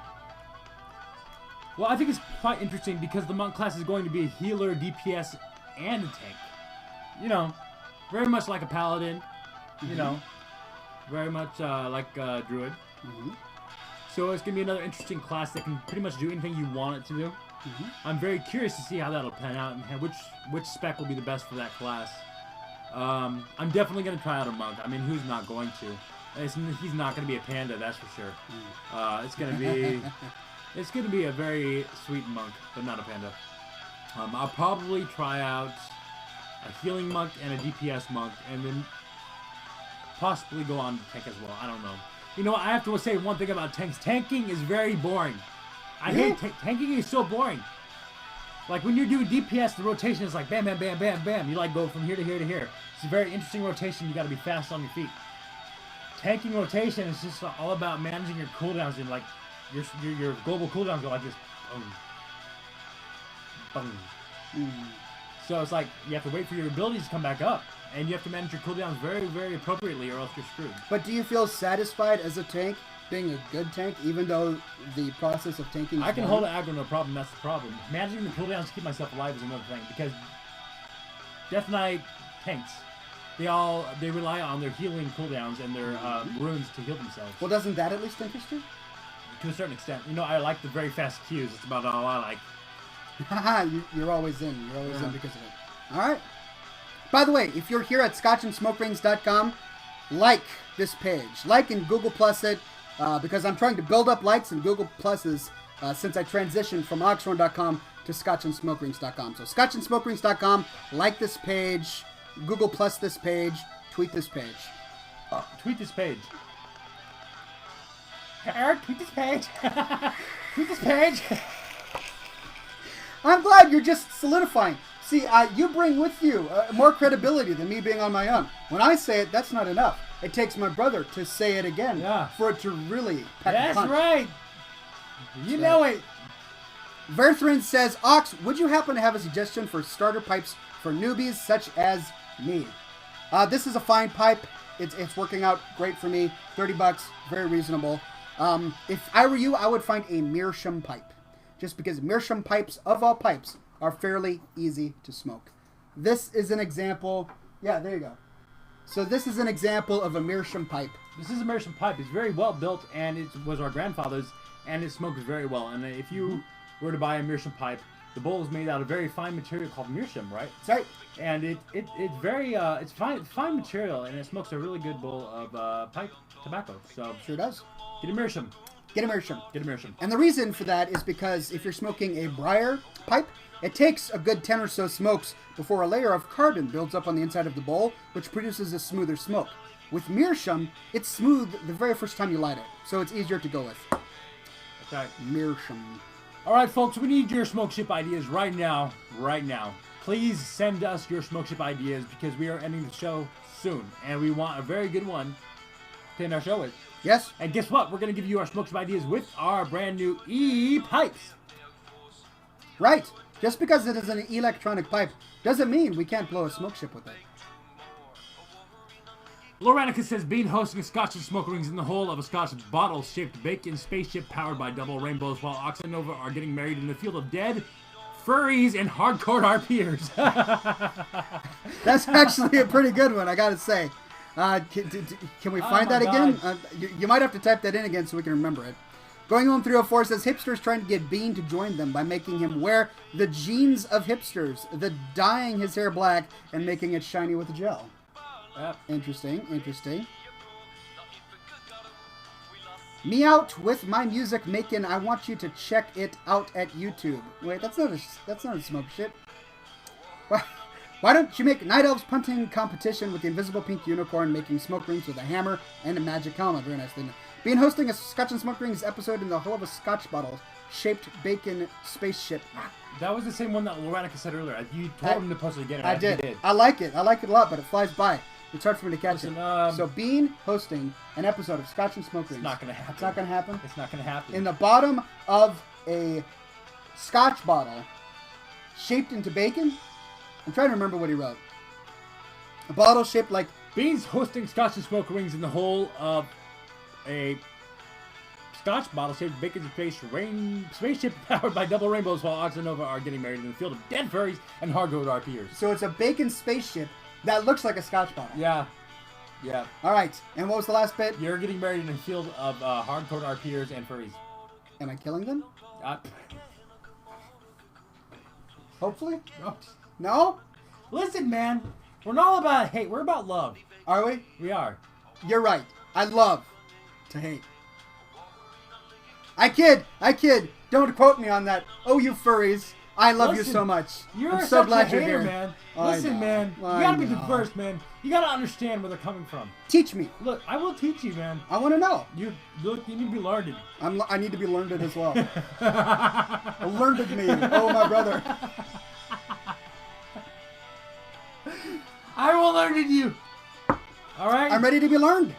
[SPEAKER 2] I think it's quite interesting because the monk class is going to be a healer, DPS, and a tank. You know, very much like a paladin. You know, very much like a druid. So it's going to be another interesting class that can pretty much do anything you want it to do. I'm very curious to see how that'll pan out and which spec will be the best for that class. I'm definitely going to try out a monk. I mean, who's not going to? He's not going to be a panda, that's for sure. It's going to be a very sweet monk, but not a panda. I'll probably try out a healing monk and a DPS monk, and then possibly go on to tank as well. I don't know. You know, I have to say one thing about tanks. Tanking is very boring. I hate tanking is so boring. Like when you're doing DPS, the rotation is like bam, bam, bam, bam, bam. You like go from here to here to here. It's a very interesting rotation. You got to be fast on your feet. Tanking rotation is just all about managing your cooldowns and like your global cooldowns go like this. Boom. Boom. So it's like you have to wait for your abilities to come back up, and you have to manage your cooldowns very, very appropriately, or else you're screwed.
[SPEAKER 1] But do you feel satisfied as a tank, being a good tank, even though the process of tanking is
[SPEAKER 2] I can hold an aggro, no problem. That's the problem. Managing the cooldowns to keep myself alive is another thing, because Death Knight tanks, they rely on their healing cooldowns and their runes to heal themselves.
[SPEAKER 1] Well, doesn't that at least interest you?
[SPEAKER 2] To a certain extent. You know, I like the very fast Qs. It's about all I like.
[SPEAKER 1] You're always in. You're always in because of it. All right. By the way, if you're here at scotchandsmokerings.com, like this page. Like and Google Plus it, because I'm trying to build up likes and Google Pluses since I transitioned from oxhorn.com to scotchandsmokerings.com. So scotchandsmokerings.com, like this page, Google Plus this page, tweet this page.
[SPEAKER 2] Tweet this page. Eric, tweet this page. Tweet this page.
[SPEAKER 1] I'm glad you're just solidifying. See, you bring with you more credibility than me being on my own. When I say it, that's not enough. It takes my brother to say it again for it to really pack a punch.
[SPEAKER 2] That's right. You know it.
[SPEAKER 1] Verthrin says, Ox, would you happen to have a suggestion for starter pipes for newbies such as me? This is a fine pipe. It's working out great for me. $30, very reasonable. If I were you, I would find a meerschaum pipe. Just because meerschaum pipes, of all pipes, are fairly easy to smoke. This is an example. Yeah, there you go. So this is an example of a meerschaum pipe.
[SPEAKER 2] This is a meerschaum pipe. It's very well built, and it was our grandfather's, and it smokes very well. And if you were to buy a meerschaum pipe, the bowl is made out of very fine material called meerschaum, right?
[SPEAKER 1] That's right.
[SPEAKER 2] And it's very it's fine material, and it smokes a really good bowl of pipe tobacco. So
[SPEAKER 1] sure does.
[SPEAKER 2] Get a meerschaum.
[SPEAKER 1] Get a meerschaum.
[SPEAKER 2] Get a meerschaum.
[SPEAKER 1] And the reason for that is because if you're smoking a briar pipe, it takes a good 10 or so smokes before a layer of carbon builds up on the inside of the bowl, which produces a smoother smoke. With meerschaum, it's smooth the very first time you light it, so it's easier to go with.
[SPEAKER 2] That's right.
[SPEAKER 1] Meerschaum.
[SPEAKER 2] All right, folks, we need your smoke ship ideas right now. Right now. Please send us your smoke ship ideas because we are ending the show soon, and we want a very good one to end our show with.
[SPEAKER 1] Yes.
[SPEAKER 2] And guess what? We're going to give you our smoke ship ideas with our brand new E-pipes.
[SPEAKER 1] Right. Just because it is an electronic pipe doesn't mean we can't blow a smoke ship with it.
[SPEAKER 2] Loranica says, Bean hosting a Scotch and smoke rings in the hole of a Scotch bottle-shaped bacon spaceship powered by double rainbows while Ox and Nova are getting married in the field of dead, furries, and hardcore RPers.
[SPEAKER 1] That's actually a pretty good one, I gotta say. Can we find that again? You might have to type that in again so we can remember it. Going Home 304 says, hipsters trying to get Bean to join them by making him wear the jeans of hipsters, the dyeing his hair black, and making it shiny with gel.
[SPEAKER 2] Yep.
[SPEAKER 1] Interesting, interesting. Me out with my music making. I want you to check it out at YouTube. Wait, that's not a smoke shit. Why don't you make Night Elves punting competition with the invisible pink unicorn making smoke rings with a hammer and a magic helmet? Very nice thing. Being hosting a Scotch and Smoke Rings episode in the hull of a Scotch bottle shaped bacon spaceship.
[SPEAKER 2] That was the same one that Loranica said earlier. You told him to post it again.
[SPEAKER 1] I did. I like it. I like it a lot, but it flies by. It's hard for me to catch it. So Bean hosting an episode of Scotch and Smoke Rings.
[SPEAKER 2] It's not going to happen.
[SPEAKER 1] It's not going to happen?
[SPEAKER 2] It's not going to happen.
[SPEAKER 1] In the bottom of a Scotch bottle shaped into bacon? I'm trying to remember what he wrote. A bottle shaped like...
[SPEAKER 2] Bean's hosting Scotch and Smoke Rings in the hole of a Scotch bottle shaped bacon spaceship powered by double rainbows while Ox and Nova are getting married in the field of dead furries and hardcore RPers.
[SPEAKER 1] So it's a bacon spaceship that looks like a Scotch bottle.
[SPEAKER 2] Yeah. Yeah.
[SPEAKER 1] All right. And what was the last bit?
[SPEAKER 2] You're getting married in a field of hardcore RPers and furries.
[SPEAKER 1] Am I killing them? Hopefully. No?
[SPEAKER 2] Listen, man. We're not all about hate. We're about love.
[SPEAKER 1] Are we?
[SPEAKER 2] We are.
[SPEAKER 1] You're right. I love to hate. I kid. Don't quote me on that. Oh, you furries. I love you so much.
[SPEAKER 2] You're
[SPEAKER 1] I'm so glad you're
[SPEAKER 2] hater,
[SPEAKER 1] here.
[SPEAKER 2] man.
[SPEAKER 1] I
[SPEAKER 2] Listen,
[SPEAKER 1] know.
[SPEAKER 2] man. You
[SPEAKER 1] I
[SPEAKER 2] gotta be
[SPEAKER 1] know.
[SPEAKER 2] diverse, man. You gotta understand where they're coming from.
[SPEAKER 1] Teach me.
[SPEAKER 2] Look, I will teach you, man.
[SPEAKER 1] I want to know.
[SPEAKER 2] You need to be learned.
[SPEAKER 1] I need to be learned as well. Learned me. Oh, my brother.
[SPEAKER 2] I will learn you. All right.
[SPEAKER 1] I'm ready to be learned.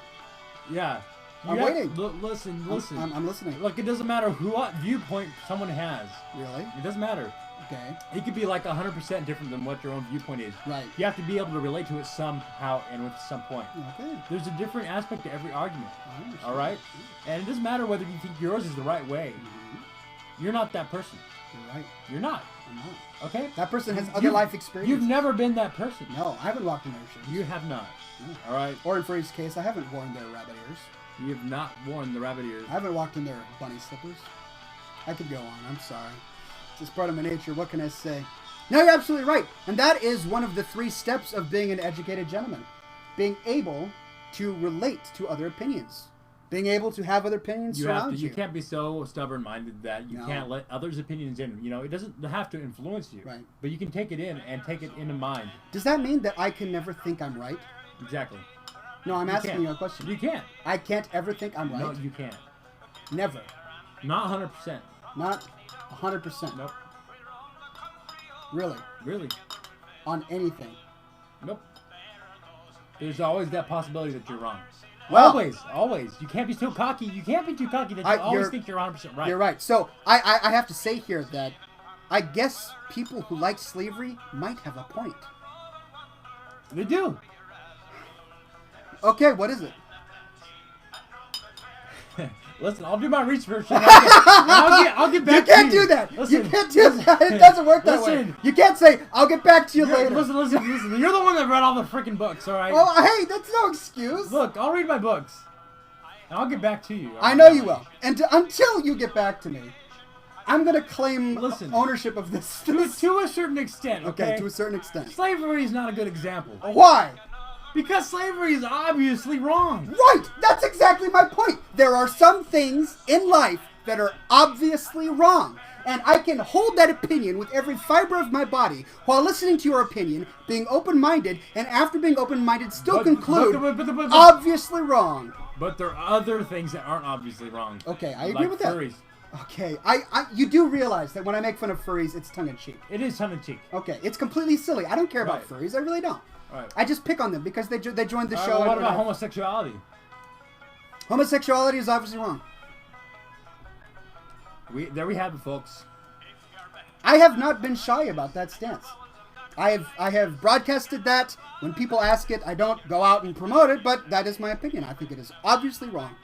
[SPEAKER 2] Yeah.
[SPEAKER 1] I'm waiting.
[SPEAKER 2] Listen.
[SPEAKER 1] I'm listening.
[SPEAKER 2] Look, it doesn't matter what viewpoint someone has.
[SPEAKER 1] Really?
[SPEAKER 2] It doesn't matter.
[SPEAKER 1] Okay.
[SPEAKER 2] It could be like 100% different than what your own viewpoint is.
[SPEAKER 1] Right.
[SPEAKER 2] You have to be able to relate to it somehow and with some point.
[SPEAKER 1] Okay.
[SPEAKER 2] There's a different aspect to every argument.
[SPEAKER 1] I understand.
[SPEAKER 2] All right? And it doesn't matter whether you think yours is the right way.
[SPEAKER 1] Mm-hmm.
[SPEAKER 2] You're not that person.
[SPEAKER 1] You're right.
[SPEAKER 2] You're not.
[SPEAKER 1] I'm not.
[SPEAKER 2] Okay?
[SPEAKER 1] That person has other life experience.
[SPEAKER 2] You've never been that person.
[SPEAKER 1] No, I haven't walked in their shoes.
[SPEAKER 2] You have not.
[SPEAKER 1] No.
[SPEAKER 2] All right?
[SPEAKER 1] Or in Freddy's case, I haven't worn their rabbit ears.
[SPEAKER 2] You have not worn the rabbit ears.
[SPEAKER 1] I haven't walked in their bunny slippers. I could go on. I'm sorry. It's just part of my nature. What can I say? No, you're absolutely right. And that is one of the 3 steps of being an educated gentleman. Being able to relate to other opinions. Being able to have other opinions surround you.
[SPEAKER 2] You can't be so stubborn-minded that you can't let others' opinions in. You know, it doesn't have to influence you.
[SPEAKER 1] Right.
[SPEAKER 2] But you can take it in and take it into mind.
[SPEAKER 1] Does that mean that I can never think I'm right?
[SPEAKER 2] Exactly.
[SPEAKER 1] No, I'm asking you a question.
[SPEAKER 2] You can't.
[SPEAKER 1] I can't ever think I'm right?
[SPEAKER 2] No, you can't.
[SPEAKER 1] Never.
[SPEAKER 2] Not 100%.
[SPEAKER 1] Not 100%.
[SPEAKER 2] Nope.
[SPEAKER 1] Really?
[SPEAKER 2] Really?
[SPEAKER 1] On anything?
[SPEAKER 2] Nope. There's always that possibility that you're wrong.
[SPEAKER 1] Well,
[SPEAKER 2] always. You can't be so cocky. You can't be too cocky that you always think you're 100% right.
[SPEAKER 1] You're right. So I have to say here that I guess people who like slavery might have a point.
[SPEAKER 2] They do.
[SPEAKER 1] Okay, what is it?
[SPEAKER 2] Listen, I'll do my research. I'll get back to you.
[SPEAKER 1] You can't do that.
[SPEAKER 2] Listen,
[SPEAKER 1] you can't do that. It doesn't work that way.
[SPEAKER 2] Listen.
[SPEAKER 1] You can't say, I'll get back to you later.
[SPEAKER 2] Listen. You're the one that read all the freaking books, all right?
[SPEAKER 1] Oh, hey, that's no excuse.
[SPEAKER 2] Look, I'll read my books. And I'll get back to you.
[SPEAKER 1] I know you will. And until you get back to me, I'm going to claim ownership of this.
[SPEAKER 2] To a certain extent, okay?
[SPEAKER 1] Okay, to a certain extent.
[SPEAKER 2] Slavery is not a good example.
[SPEAKER 1] Why?
[SPEAKER 2] Because slavery is obviously wrong.
[SPEAKER 1] Right! That's exactly my point. There are some things in life that are obviously wrong. And I can hold that opinion with every fiber of my body while listening to your opinion, being open-minded, and after being open-minded still conclude, obviously wrong.
[SPEAKER 2] But there are other things that aren't obviously wrong.
[SPEAKER 1] Okay, I agree with that.
[SPEAKER 2] Furries.
[SPEAKER 1] Okay, you do realize that when I make fun of furries, it's tongue-in-cheek.
[SPEAKER 2] It is tongue-in-cheek.
[SPEAKER 1] Okay, it's completely silly. I don't care about furries. I really don't.
[SPEAKER 2] Right.
[SPEAKER 1] I just pick on them because they joined the show.
[SPEAKER 2] Well, what about homosexuality?
[SPEAKER 1] Homosexuality is obviously wrong.
[SPEAKER 2] There we have it, folks.
[SPEAKER 1] I have not been shy about that stance. I have broadcasted that. When people ask it, I don't go out and promote it, but that is my opinion. I think it is obviously wrong.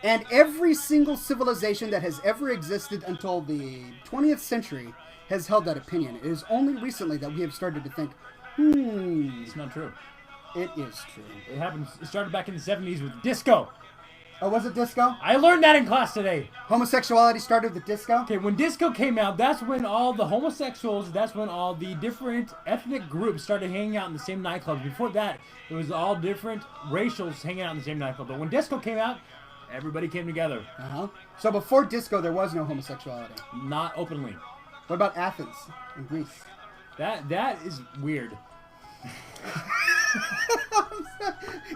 [SPEAKER 1] And every single civilization that has ever existed until the 20th century has held that opinion. It is only recently that we have started to think,
[SPEAKER 2] It's not true.
[SPEAKER 1] It is true.
[SPEAKER 2] It started back in the 70s with disco.
[SPEAKER 1] Oh, was it disco?
[SPEAKER 2] I learned that in class today.
[SPEAKER 1] Homosexuality started with disco?
[SPEAKER 2] Okay, when disco came out, that's when all the homosexuals, that's when all the different ethnic groups started hanging out in the same nightclubs. Before that, it was all different racials hanging out in the same nightclub. But when disco came out, everybody came together.
[SPEAKER 1] Uh-huh. So before disco, there was no homosexuality?
[SPEAKER 2] Not openly.
[SPEAKER 1] What about Athens in Greece?
[SPEAKER 2] That is weird.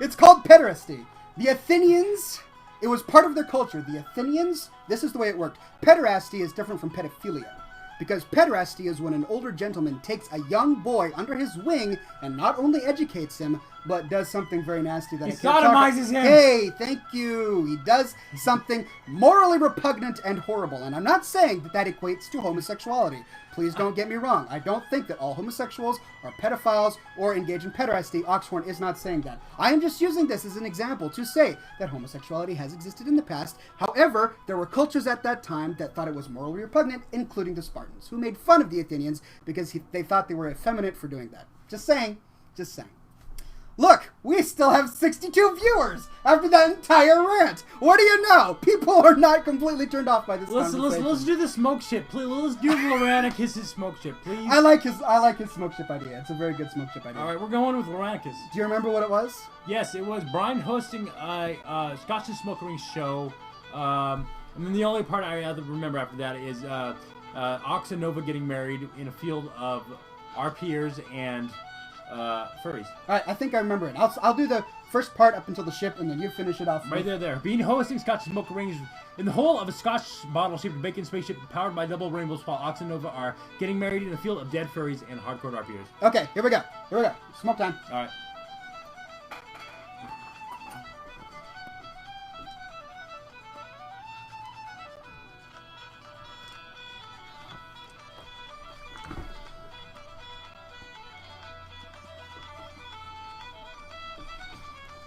[SPEAKER 1] It's called pederasty. The Athenians, it was part of their culture. The Athenians, this is the way it worked. Pederasty is different from pedophilia. Because pederasty is when an older gentleman takes a young boy under his wing and not only educates him, but does something very nasty that
[SPEAKER 2] he sodomizes him.
[SPEAKER 1] Hey, thank you. He does something morally repugnant and horrible. And I'm not saying that that equates to homosexuality. Please don't get me wrong. I don't think that all homosexuals are pedophiles or engage in pederasty. Oxhorn is not saying that. I am just using this as an example to say that homosexuality has existed in the past. However, there were cultures at that time that thought it was morally repugnant, including the Spartans, who made fun of the Athenians because they thought they were effeminate for doing that. Just saying. Just saying. Look, we still have 62 viewers after that entire rant. What do you know? People are not completely turned off by this conversation.
[SPEAKER 2] Let's do the smoke ship, please. Let's do Loranicus' smoke ship, please.
[SPEAKER 1] I like his smoke ship idea. It's a very good smoke ship idea.
[SPEAKER 2] All right, we're going with Loranicus.
[SPEAKER 1] Do you remember what it was?
[SPEAKER 2] Yes, it was Brian hosting a Scotch and Smoke Ring show. And then the only part I remember after that is Ox and Nova getting married in a field of our peers and furries.
[SPEAKER 1] All right, I think I remember it. I'll do the first part up until the ship, and then you finish it off.
[SPEAKER 2] Right there. Being hosting Scotch smoke rings in the whole of a Scotch bottle shaped bacon spaceship powered by double rainbows, while Ox and Nova are getting married in a field of dead furries and hardcore RPers.
[SPEAKER 1] Okay, here we go. Smoke time.
[SPEAKER 2] All right.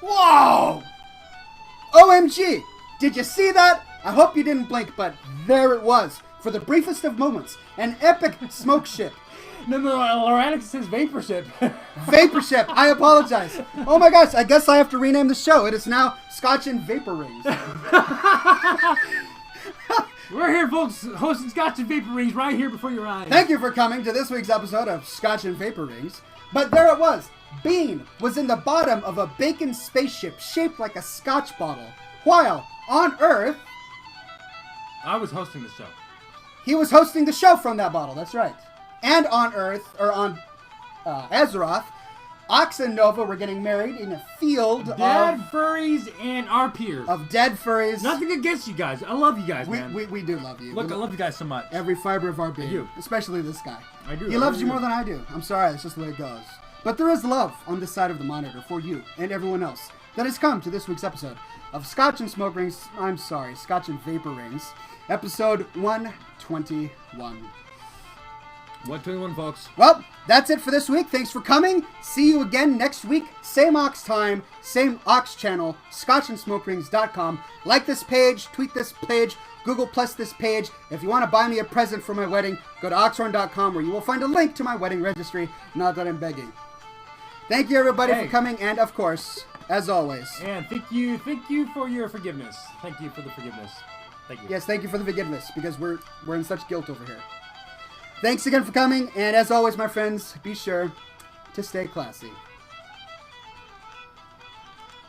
[SPEAKER 1] Whoa! OMG! Did you see that? I hope you didn't blink, but there it was. For the briefest of moments, an epic smoke ship.
[SPEAKER 2] No, Loranix says vapor ship.
[SPEAKER 1] Vapor ship, I apologize. Oh my gosh, I guess I have to rename the show. It is now Scotch and Vapor Rings.
[SPEAKER 2] We're here, folks, hosting Scotch and Vapor Rings right here before your eyes.
[SPEAKER 1] Thank you for coming to this week's episode of Scotch and Vapor Rings. But there it was. Bean was in the bottom of a bacon spaceship shaped like a Scotch bottle, while on Earth,
[SPEAKER 2] I was hosting the show.
[SPEAKER 1] He was hosting the show from that bottle, that's right. And on Earth, or on Azeroth, Ox and Nova were getting married in a field
[SPEAKER 2] dead furries and our peers.
[SPEAKER 1] Of dead furries.
[SPEAKER 2] Nothing against you guys. I love you guys, man.
[SPEAKER 1] We do love you.
[SPEAKER 2] Look, I love you guys so much.
[SPEAKER 1] Every fiber of our being.
[SPEAKER 2] I do.
[SPEAKER 1] Especially this guy.
[SPEAKER 2] I do.
[SPEAKER 1] He loves you more than I do. I'm sorry, it's just the way it goes. But there is love on this side of the monitor for you and everyone else that has come to this week's episode of Scotch and Smoke Rings. I'm sorry, Scotch and Vapor Rings. Episode 121.
[SPEAKER 2] 121, folks.
[SPEAKER 1] Well, that's it for this week. Thanks for coming. See you again next week. Same Ox time, same Ox channel, scotchandsmokerings.com. Like this page, tweet this page, Google Plus this page. If you want to buy me a present for my wedding, go to oxhorn.com where you will find a link to my wedding registry. Not that I'm begging. Thank you, everybody, for coming. And, of course, as always.
[SPEAKER 2] And thank you for your forgiveness. Thank you for the forgiveness. Thank you.
[SPEAKER 1] Yes, thank you for the forgiveness, because we're in such guilt over here. Thanks again for coming, and as always, my friends, be sure to stay classy.